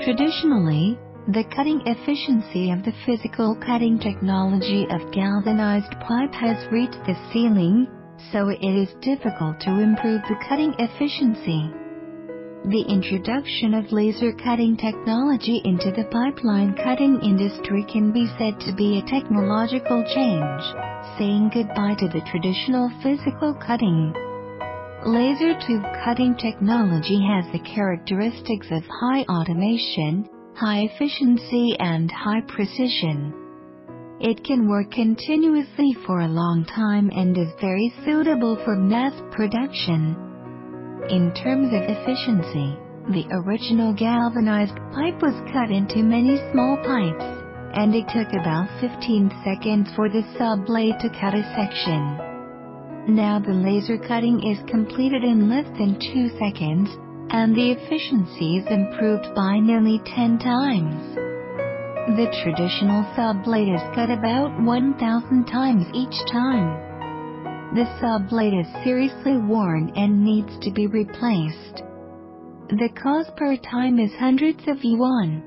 Traditionally, the cutting efficiency of the physical cutting technology of galvanized pipe has reached the ceiling, so it is difficult to improve the cutting efficiency. The introduction of laser cutting technology into the pipeline cutting industry can be said to be a technological change, saying goodbye to the traditional physical cutting. Laser tube cutting technology has the characteristics of high automation, high efficiency and high precision. It can work continuously for a long time and is very suitable for mass production. In terms of efficiency, the original galvanized pipe was cut into many small pipes, and it took about 15 seconds for the sub-blade to cut a section. Now the laser cutting is completed in less than 2 seconds, and the efficiency is improved by nearly 10 times. The traditional sub-blade is cut about 1,000 times each time. The sub-blade is seriously worn and needs to be replaced. The cost per time is hundreds of yuan.